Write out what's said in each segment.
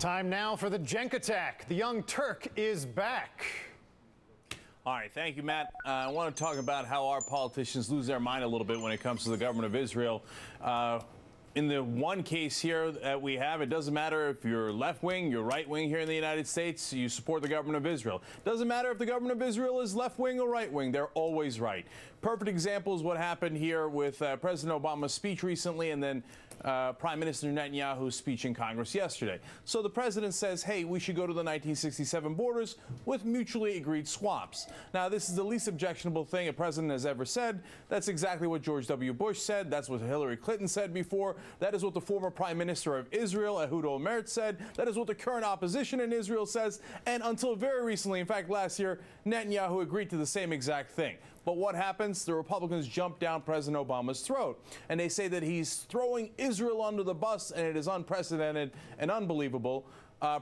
Time now for the Cenk attack. The young Turk is back. All right, thank you, Matt. I want to talk about how our politicians lose their mind a little bit when it comes to the government of Israel. In the one case here that we have, it doesn't matter if you're left wing, you're right wing here in the United States, you support the government of Israel. Doesn't matter if the government of Israel is left wing or right wing, they're always right. Perfect example is what happened here with President Obama's speech recently and then Prime Minister Netanyahu's speech in Congress yesterday. So the president says, hey, we should go to the 1967 borders with mutually agreed swaps. Now, this is the least objectionable thing a president has ever said. That's exactly what George W. Bush said. That's what Hillary Clinton said before. That is what the former Prime Minister of Israel, Ehud Olmert, said. That is what the current opposition in Israel says. And until very recently, in fact, last year, Netanyahu agreed to the same exact thing. But what happens? The Republicans jump down President Obama's throat, and they say that he's throwing Israel under the bus, and it is unprecedented and unbelievable.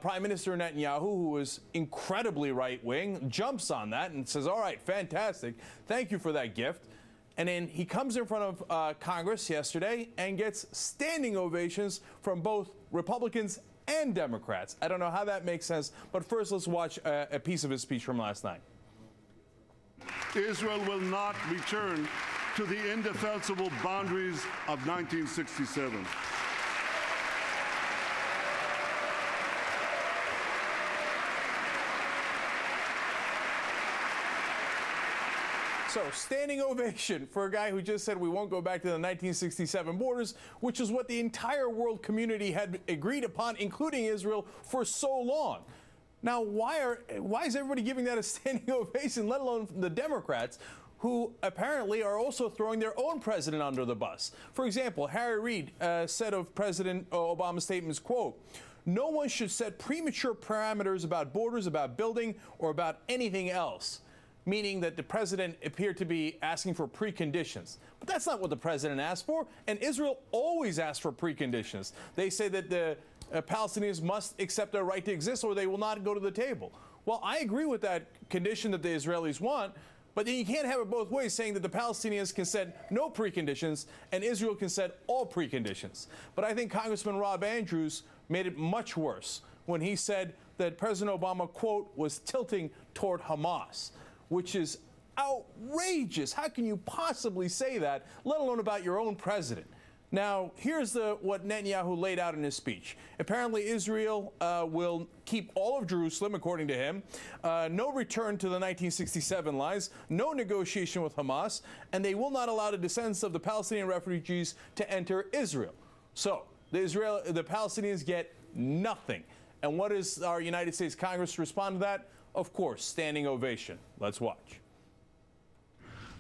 Prime Minister Netanyahu, who is incredibly right-wing, jumps on that and says, all right, fantastic. Thank you for that gift. And then he comes in front of Congress yesterday and gets standing ovations from both Republicans and Democrats. I don't know how that makes sense, but first let's watch a piece of his speech from last night. Israel will not return to the indefensible boundaries of 1967. So, standing ovation for a guy who just said we won't go back to the 1967 borders, which is what the entire world community had agreed upon, including Israel, for so long. Now, why is everybody giving that a standing ovation, let alone the Democrats, who apparently are also throwing their own president under the bus? For example, Harry Reid said of President Obama's statements, quote, "No one should set premature parameters about borders, about building, or about anything else," meaning that the president appeared to be asking for preconditions. But that's not what the president asked for, and Israel always asks for preconditions. They say that the Palestinians must accept their right to exist or they will not go to the table. Well, I agree with that condition that the Israelis want, but then you can't have it both ways, saying that the Palestinians can set no preconditions and Israel can set all preconditions. But I think Congressman Rob Andrews made it much worse when he said that President Obama, quote, was tilting toward Hamas, which is outrageous. How can you possibly say that, let alone about your own president? Now, here's what Netanyahu laid out in his speech. Apparently, Israel will keep all of Jerusalem, according to him, no return to the 1967 lines, no negotiation with Hamas, and they will not allow the descendants of the Palestinian refugees to enter Israel. So, the Palestinians get nothing. And what does our United States Congress respond to that? Of course, standing ovation. Let's watch.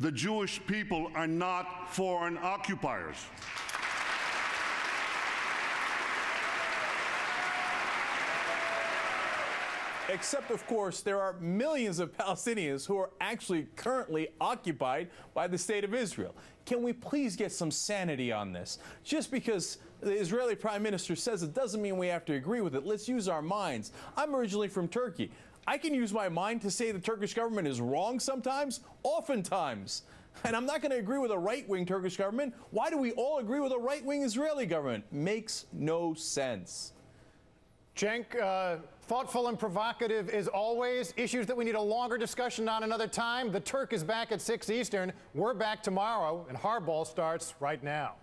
The Jewish people are not foreign occupiers. Except, of course, there are millions of Palestinians who are actually currently occupied by the state of Israel. Can we please get some sanity on this? Just because the Israeli prime minister says it doesn't mean we have to agree with it. Let's use our minds. I'm originally from Turkey. I can use my mind to say the Turkish government is wrong sometimes, oftentimes. And I'm not going to agree with a right-wing Turkish government. Why do we all agree with a right-wing Israeli government? Makes no sense. Cenk, thoughtful and provocative as always. Issues that we need a longer discussion on another time. The Turk is back at 6 Eastern. We're back tomorrow, and Hardball starts right now.